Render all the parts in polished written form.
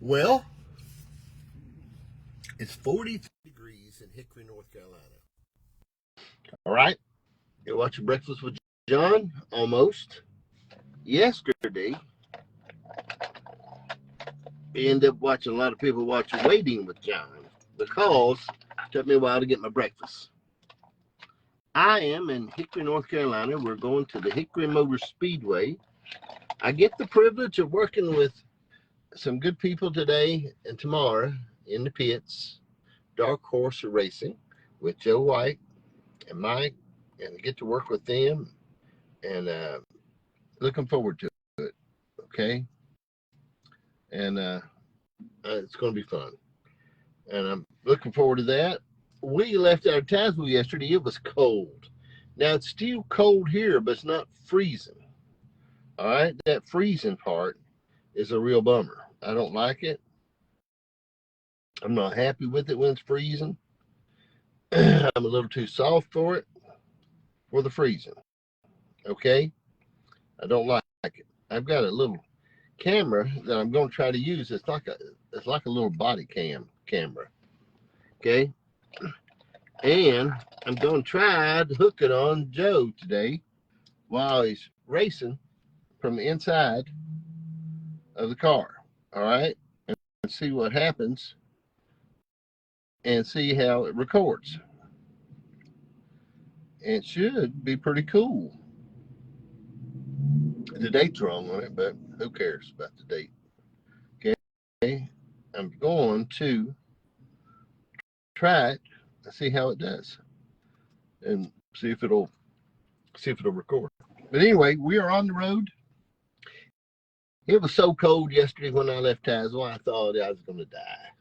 Well, it's 40 degrees in Hickory, North Carolina. All right. You're watching Breakfast with John. Almost. Yesterday, we ended up watching a lot of people watching Waiting with John because it took me a while to get my breakfast. I am in Hickory, North Carolina. We're going to the Hickory Motor Speedway. I get the privilege of working with some good people today and tomorrow in the pits. Dark Horse Racing with Joe White and Mike, and I get to work with them, and looking forward to it. Okay, and it's going to be fun, and I'm looking forward to that. We left out of Tazewell yesterday. It was cold. Now it's still cold here, but it's not freezing. All right, that freezing part is a real bummer. I don't like it. I'm not happy with it when it's freezing. I'm a little too soft for it, for the freezing. Okay, I don't like it. I've got a little camera that I'm going to try to use. It's like a little body camera. Okay, and I'm going to try to hook it on Joe today while he's racing from the inside of the car. All right, and see what happens and see how it records. It should be pretty cool. The date's wrong on it, but who cares about the date? Okay, I'm going to try it and see how it does, and see if it'll record. But anyway, we are on the road. It was so cold yesterday when I left Tazewell, I thought I was going to die.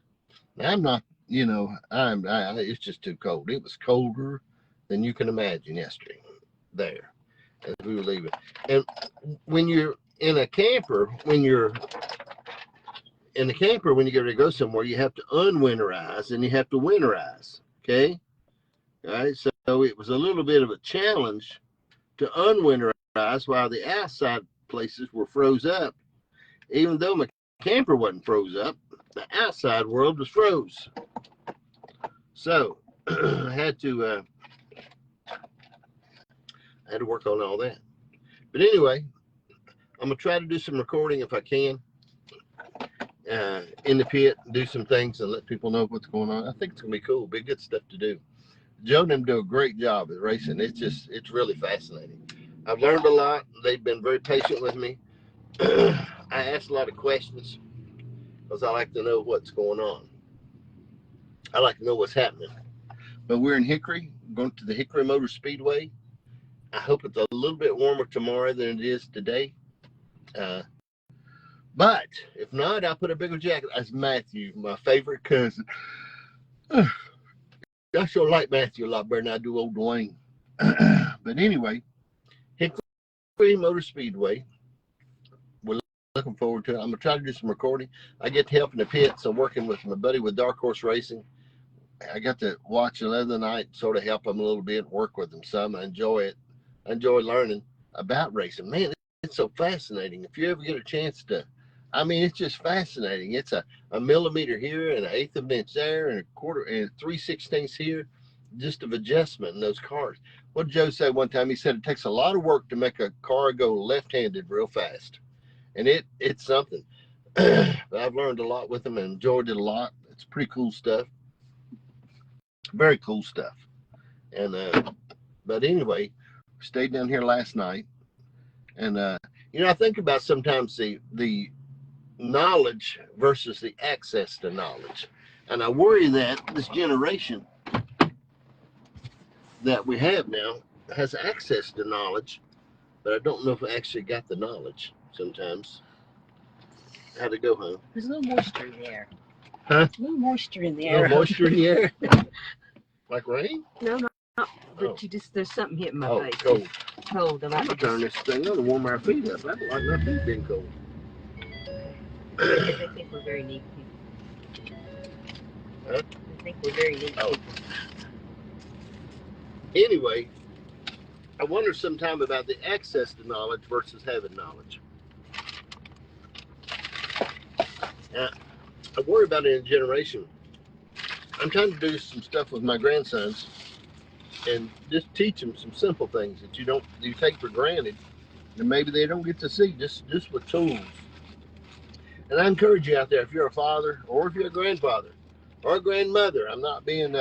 Now, I'm not, it's just too cold. It was colder than you can imagine yesterday there as we were leaving. And when you're in a camper, when you get ready to go somewhere, you have to unwinterize and you have to winterize. Okay? All right. So it was a little bit of a challenge to unwinterize while the outside places were froze up. Even though my camper wasn't froze up, the outside world was froze. So I had to work on all that. But anyway, I'm gonna try to do some recording if I can in the pit, do some things and let people know what's going on. I think it's gonna be cool. Be good stuff to do. Joe and them do a great job at racing. It's really fascinating. I've learned a lot. They've been very patient with me. I ask a lot of questions because I like to know what's going on. I like to know what's happening. But we're in Hickory, going to the Hickory Motor Speedway. I hope it's a little bit warmer tomorrow than it is today. But if not, I'll put a bigger jacket. That's Matthew, my favorite cousin. I sure like Matthew a lot better than I do old Dwayne. But anyway, Hickory Motor Speedway. We're looking forward to it. I'm going to try to do some recording. I get to help in the pits. I'm working with my buddy with Dark Horse Racing. I got to watch the other night, sort of help him a little bit, work with him some. I enjoy it. I enjoy learning about racing. Man, it's so fascinating. If you ever get a chance to, it's just fascinating. It's a millimeter here and an eighth of an inch there and a quarter and 3/16 here, just of adjustment in those cars. What Joe said one time, he said it takes a lot of work to make a car go left-handed real fast. And it's something. But I've learned a lot with them and enjoyed it a lot. It's pretty cool stuff. Very cool stuff. And but anyway, stayed down here last night. And I think about sometimes the knowledge versus the access to knowledge. And I worry that this generation that we have now has access to knowledge, but I don't know if I actually got the knowledge sometimes. How'd it go, huh? There's a little moisture in the air. Huh? A little moisture in the A air. little moisture in the air? Like rain? No, but there's something hitting my face. Cold. Cold. I'm going to turn this thing on to warm our feet up. I don't like my feet being cold. They think we're very neat people. Huh? They think we're very neat people. Anyway, I wonder sometime about the access to knowledge versus having knowledge. I worry about it in a generation. I'm trying to do some stuff with my grandsons and just teach them some simple things that you take for granted and maybe they don't get to see just with tools. And I encourage you out there, if you're a father or if you're a grandfather or a grandmother, I'm not being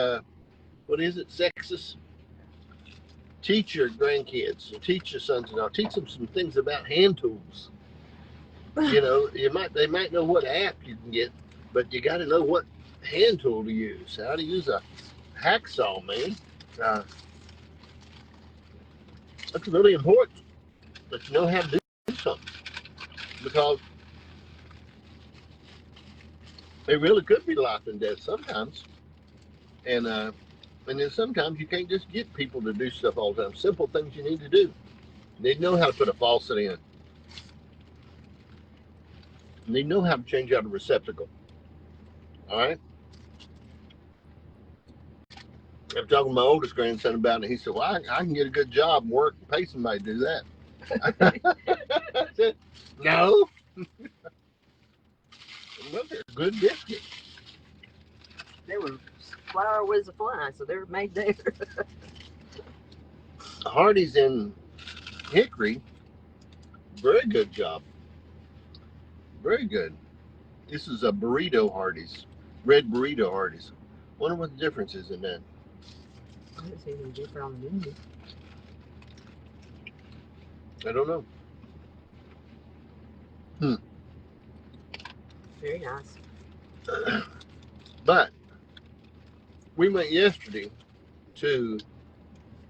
what is it, sexist. Teach your grandkids, teach your sons and daughters, teach them some things about hand tools. You know, they might know what app you can get, but you got to know what hand tool to use. How to use a hacksaw, man. That's really important. That you know how to do something, because it really could be life and death sometimes. And then sometimes you can't just get people to do stuff all the time. Simple things you need to do. You need to know how to put a faucet in. You need to know how to change out a receptacle. All right. I'm talking to my oldest grandson about it. He said, "Well, I can get a good job and work and pay somebody to do that." I said, "No." Well, they're good biscuits. They were flour was a fly, so they were made there. Hardee's in Hickory, very good job. Very good. This is a burrito Hardee's, red burrito Hardee's. Wonder what the difference is in that. I didn't see anything different on the menu. I don't know. Very nice. But we went yesterday to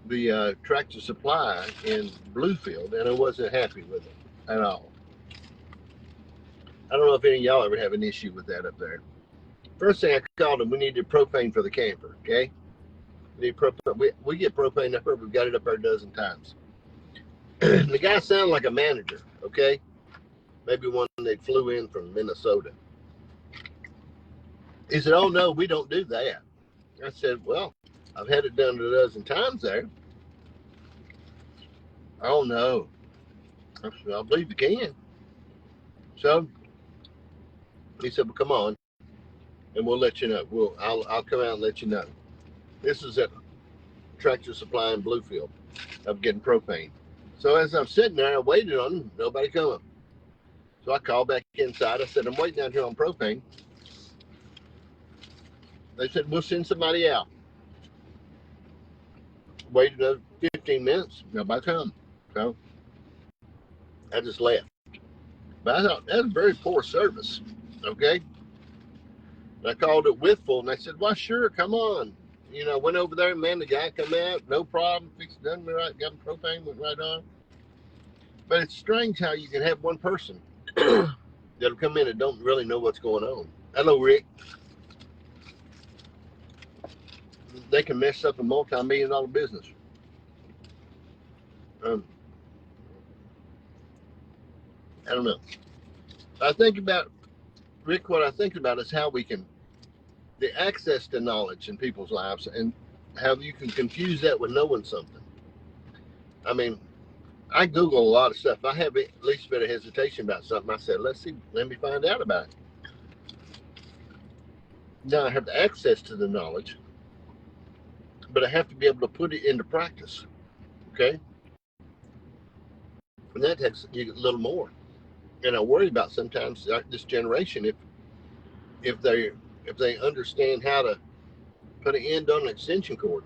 the Tractor Supply in Bluefield, and I wasn't happy with it at all. I don't know if any of y'all ever have an issue with that up there. First thing I called them, we needed propane for the camper, okay? We need propane. We get propane up there. We've got it up there a dozen times. The guy sounded like a manager, okay? Maybe one they flew in from Minnesota. He said, "Oh, no, we don't do that." I said, "Well, I've had it done a dozen times there." "Oh, no." I said, "I believe you can." So he said, "Well, come on, and we'll let you know. I'll come out and let you know." This is at Tractor Supply in Bluefield. I'm getting propane. So as I'm sitting there, I waited on him. Nobody come. So I called back inside. I said, "I'm waiting out here on propane." They said, "We'll send somebody out." Waited another 15 minutes. Nobody come. So I just left. But I thought that was very poor service. Okay. And I called it Withful, and they said, "Well, sure, come on." You know, went over there, man, the guy come out, no problem, fixed it, done me right, got him propane, went right on. But it's strange how you can have one person that'll come in and don't really know what's going on. Hello, Rick. They can mess up a multi-million-dollar business. I don't know. I think about, Rick, what I think about is how we can, the access to knowledge in people's lives, and how you can confuse that with knowing something. I mean, I Google a lot of stuff. I have at least a bit of hesitation about something. I said, let me find out about it. Now I have the access to the knowledge, but I have to be able to put it into practice. Okay? And that takes a little more. And I worry about sometimes this generation, if they understand how to put an end on an extension cord.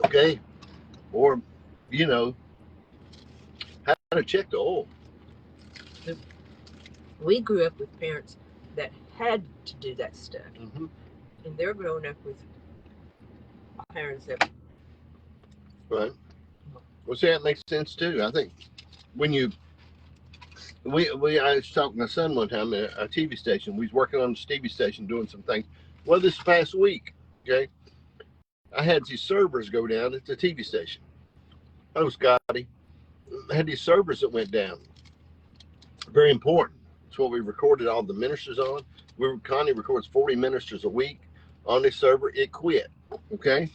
Okay? Or, you know, how to check the oil. We grew up with parents that had to do that stuff. Mm-hmm. And they're growing up with parents that... Right. Well, see, that makes sense too. I think when I was talking to my son one time at a TV station. We was working on the TV station doing some things. Well, this past week, okay, I had these servers go down at the TV station. Oh, Scotty, I had these servers that went down. Very important. It's what we recorded all the ministers on. Connie records 40 ministers a week on this server. It quit. Okay.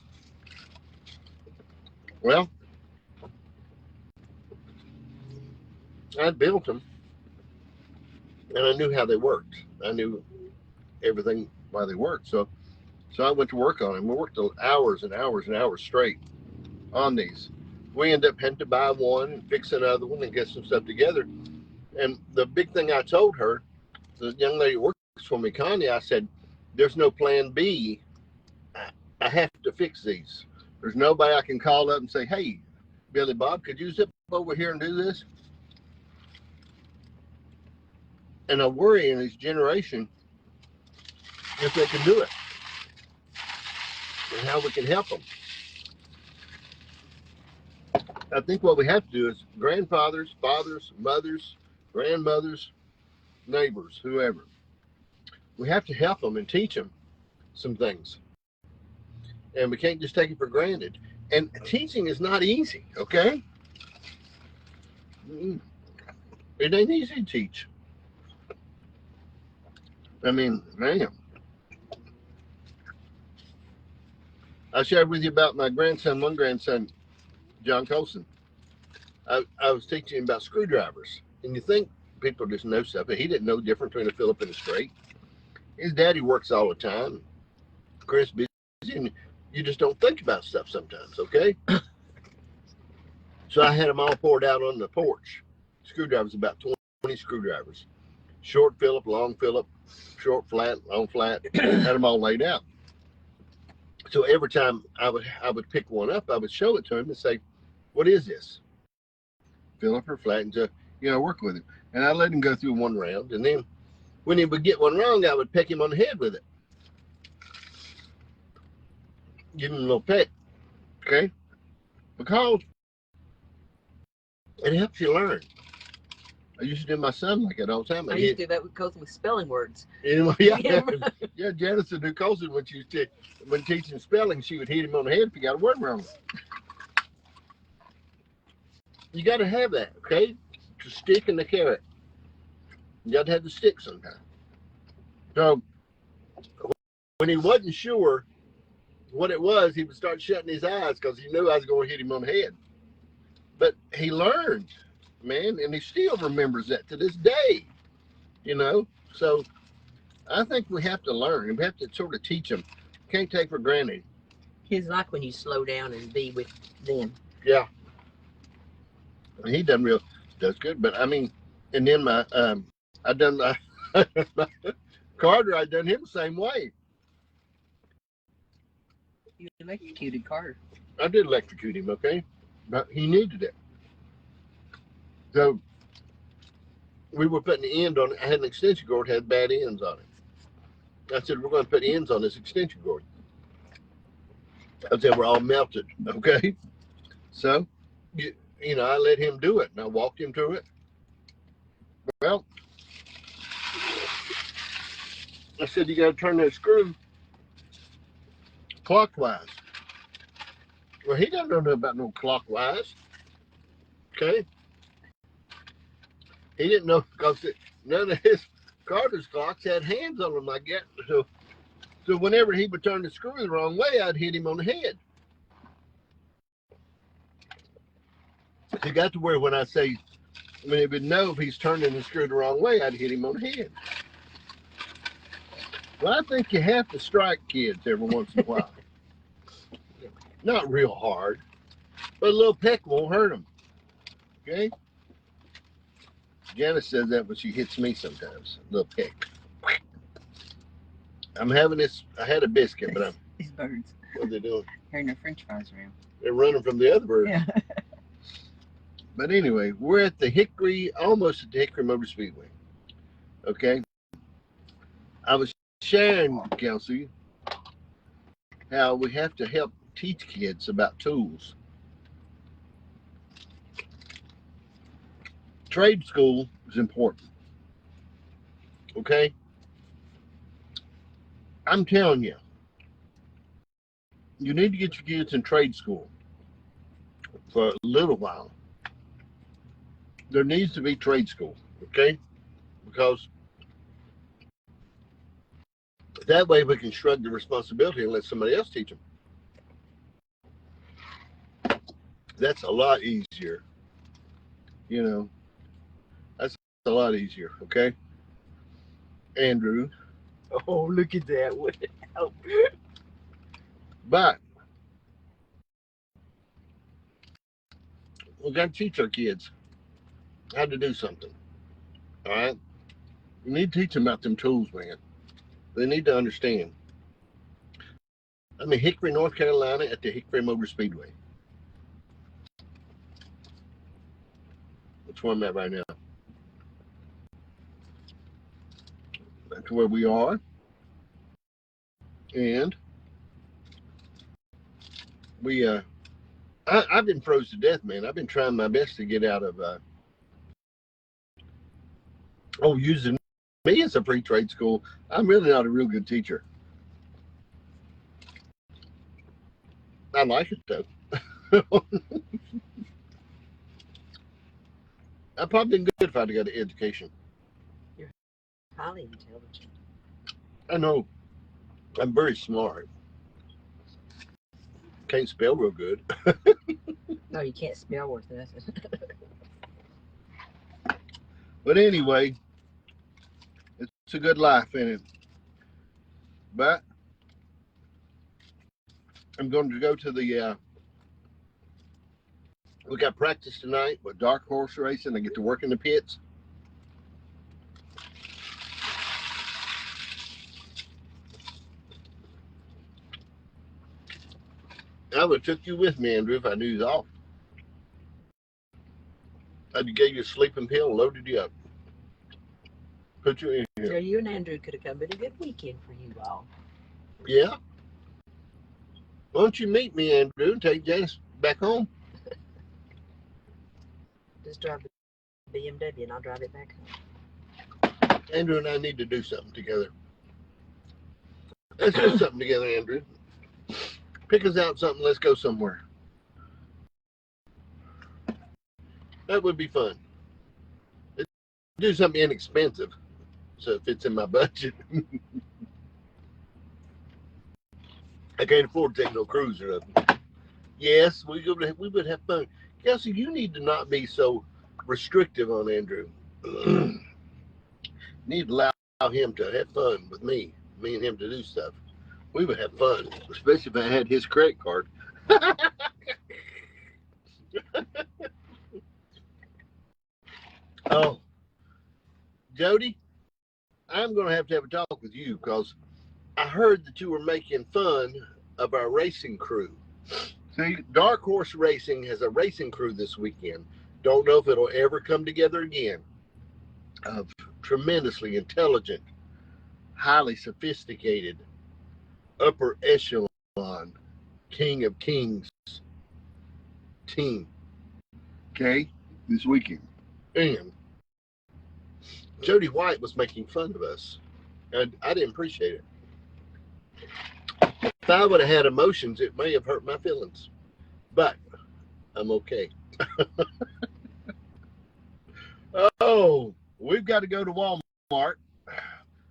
Well, I built them. and I knew how they worked. I knew everything why they worked. So I went to work on them. We worked hours and hours and hours straight on these. We ended up having to buy one and fix another one and get some stuff together. And the big thing I told her, the young lady who works for me, Connie, I said, there's no plan B. I have to fix these. There's nobody I can call up and say, hey, Billy Bob, could you zip over here and do this? And I worry in this generation if they can do it and how we can help them. I think what we have to do is grandfathers, fathers, mothers, grandmothers, neighbors, whoever, we have to help them and teach them some things. And we can't just take it for granted. And teaching is not easy, okay? It ain't easy to teach. I mean, man. I shared with you about my grandson, one grandson, John Colson. I was teaching him about screwdrivers. And you think people just know stuff, but he didn't know the difference between a Phillips and a straight. His daddy works all the time. Chris busy, and you just don't think about stuff sometimes, okay? So I had them all poured out on the porch. Screwdrivers, about 20 screwdrivers. Short Phillip, long Phillip, short flat, long flat. Had them all laid out. So every time I would pick one up, I would show it to him and say, what is this? Phillip or flat, and just, work with him. And I let him go through one round, and then when he would get one wrong, I would peck him on the head with it. Give him a little peck, okay? Because it helps you learn. I used to do my son like that all the time. I used to do that with Colson with spelling words. Yeah, Janice would do Colson when teaching spelling, she would hit him on the head if he got a word wrong. You got to have that, okay? The stick and the carrot. You got to have the stick sometimes. So when he wasn't sure what it was, he would start shutting his eyes because he knew I was going to hit him on the head. But he learned, man, and he still remembers that to this day, So I think we have to learn. We have to sort of teach them. Can't take for granted. Kids like when you slow down and be with them. Yeah. He does good. But I mean, and then I done Carter, I done him the same way. You electrocuted Carter. I did electrocute him, okay? But he needed it. So we were putting the end on it. I had an extension cord, had bad ends on it. I said, we're going to put ends on this extension cord. I said, we're all melted, okay? So, I let him do it, and I walked him through it. Well, I said, you got to turn that screw clockwise. Well, he doesn't know about no clockwise, okay? He didn't know because none of his Carter's clocks had hands on them like that. So whenever he would turn the screw the wrong way, I'd hit him on the head. He got to where when he would know if he's turning the screw the wrong way, I'd hit him on the head. Well, I think you have to strike kids every once in a while. Not real hard, but a little peck won't hurt them. Okay? Janice says that when she hits me sometimes. A little peck. I'm having this. I had a biscuit, but these birds. What are they doing? Carrying their French fries around. They're running from the other birds. Yeah. But anyway, we're at almost at the Hickory Motor Speedway. Okay? I was sharing, Kelsey, how we have to help teach kids about tools. Trade school is important. Okay? I'm telling you, you need to get your kids in trade school for a little while. There needs to be trade school, okay? Because that way we can shrug the responsibility and let somebody else teach them. That's a lot easier. That's a lot easier, okay? Andrew. Oh, look at that. Oh. But we got to teach our kids how to do something. All right? We need to teach them about them tools, man. They need to understand. I'm in Hickory, North Carolina at the Hickory Motor Speedway. That's where I'm at right now. That's where we are. And I've been froze to death, man. I've been trying my best to get out of using me as a pre-trade school. I'm really not a real good teacher. I like it though. I've probably been good if I'd got an education. You're highly intelligent. I know. I'm very smart. Can't spell real good. No, you can't spell worth nothing. But anyway, it's a good life in it. But I'm going to go to the we got practice tonight with dark horse racing. I get to work in the pits. I would have took you with me, Andrew, if I knew you was off. I'd gave you a sleeping pill and loaded you up. Put you in here. So you and Andrew could have come been a good weekend for you all. Yeah. Why don't you meet me, Andrew, and take Janice back home? Just drive the BMW and I'll drive it back home. Andrew and I need to do something together. Let's do something together, Andrew. Pick us out something. Let's go somewhere. That would be fun. Let's do something inexpensive so it fits in my budget. I can't afford to take no cruise or nothing. Yes, we would have fun. Kelsey, you need to not be so restrictive on Andrew. Need to allow him to have fun with me and him to do stuff. We would have fun, especially if I had his credit card. Oh, Jody, I'm going to have a talk with you because I heard that you were making fun of our racing crew. See, Dark Horse Racing has a racing crew this weekend. Don't know if it'll ever come together again. Of tremendously intelligent, highly sophisticated, upper echelon, king of kings team. Okay, this weekend. And Jody White was making fun of us. And I didn't appreciate it. If I would have had emotions, it may have hurt my feelings. But I'm okay. Oh, we've got to go to Walmart.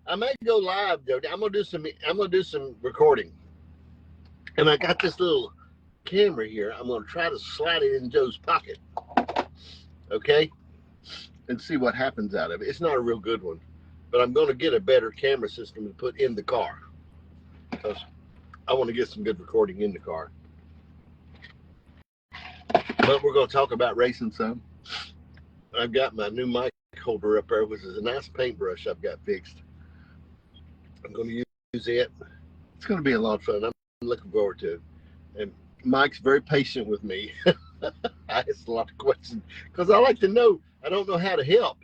I may go live, Jody. I'm gonna do some recording. And I got this little camera here. I'm gonna try to slide it in Joe's pocket. Okay? And see what happens out of it. It's not a real good one. But I'm gonna get a better camera system to put in the car. Because I want to get some good recording in the car. But we're going to talk about racing some. I've got my new mic holder up there, which is a nice paintbrush I've got fixed. I'm going to use it. It's going to be a lot of fun. I'm looking forward to it. And Mike's very patient with me. I ask a lot of questions because I like to know. I don't know how to help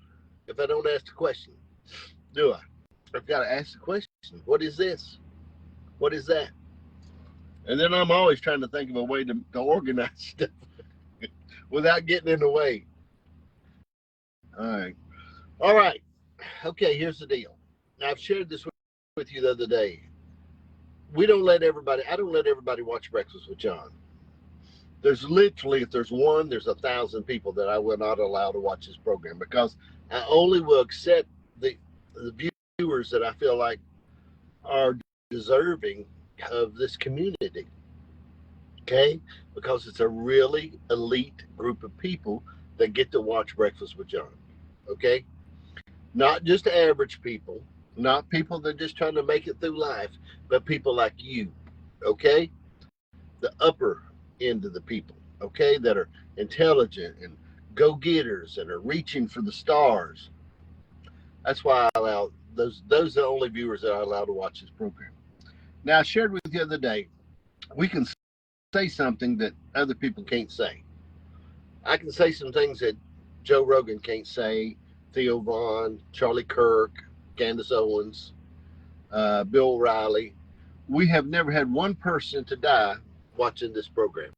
if I don't ask the question. Do I? I've got to ask the question. What is this? What is that? And then I'm always trying to think of a way to organize stuff without getting in the way. All right. Okay, here's the deal. Now, I've shared this with you the other day. I don't let everybody watch Breakfast with John. There's literally, if there's 1,000 people that I will not allow to watch this program because I only will accept the viewers that I feel like are deserving of this community. Okay? Because it's a really elite group of people that get to watch Breakfast with John. Okay? Not just average people, Not people that are just trying to make it through life, but people like you, okay? The upper end of the people, okay, that are intelligent and go-getters and are reaching for the stars. That's why I allow those are the only viewers that I allow to watch this program. Now, I shared with you the other day, we can say something that other people can't say. I can say some things that Joe Rogan can't say, Theo Vaughn, Charlie Kirk, Candace Owens, Bill Riley. We have never had one person to die watching this program.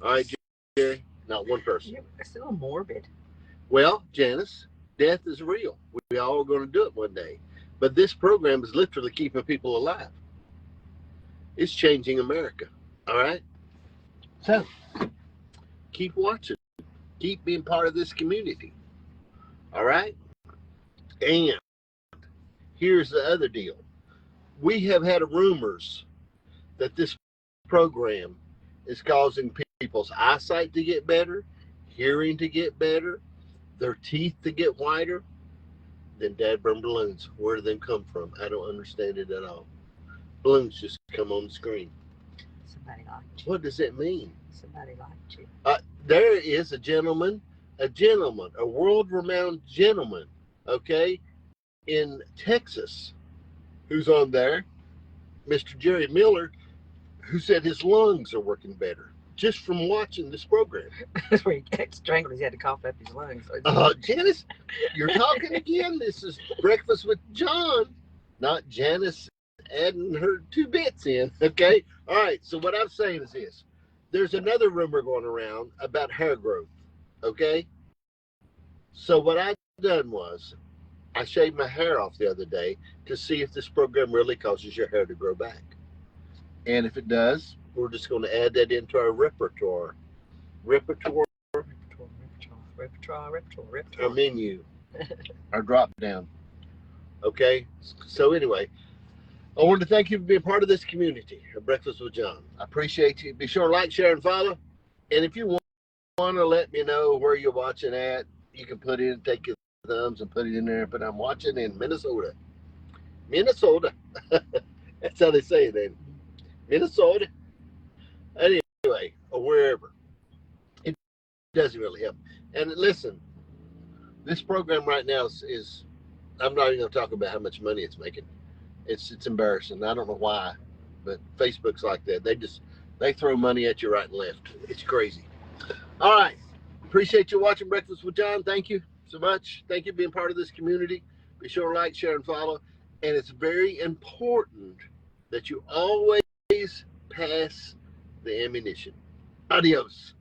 All right, Jerry? Not one person. It's a little morbid. Well, Janice, death is real. We all are going to do it one day. But this program is literally keeping people alive. It's changing America. All right? So, keep watching. Keep being part of this community. All right? And here's the other deal. We have had rumors that this program is causing people's eyesight to get better, hearing to get better, their teeth to get whiter. Then dadburn balloons. Where do they come from? I don't understand it at all. Balloons just come on the screen. Somebody liked you. What does it mean? Somebody liked you. There is a gentleman, a world-renowned gentleman, okay, in Texas, who's on there, Mr. Jerry Miller, who said his lungs are working better just from watching this program. That's where he got strangled. He had to cough up his lungs. Janice, you're talking again. This is Breakfast with John, not Janice adding her 2 bits in. Okay. All right. So what I'm saying is this: there's another rumor going around about hair growth. Okay. So what I done was I shaved my hair off the other day to see if this program really causes your hair to grow back. And if it does, we're just going to add that into our repertoire. Our menu, our drop down. Okay. So anyway, I wanted to thank you for being part of this community, Breakfast with John. I appreciate you. Be sure to like, share, and follow. And if you want to let me know where you're watching at, you can put in, take your thumbs and put it in there. But I'm watching in Minnesota. Minnesota. That's how they say it, then. Minnesota. Anyway, or wherever. It doesn't really help. And listen, this program right now is I'm not even going to talk about how much money it's making. It's embarrassing. I don't know why, but Facebook's like that. They throw money at you right and left. It's crazy. All right. Appreciate you watching Breakfast with John. Thank you so much. Thank you for being part of this community. Be sure to like, share, and follow. And it's very important that you always pass the ammunition. Adios.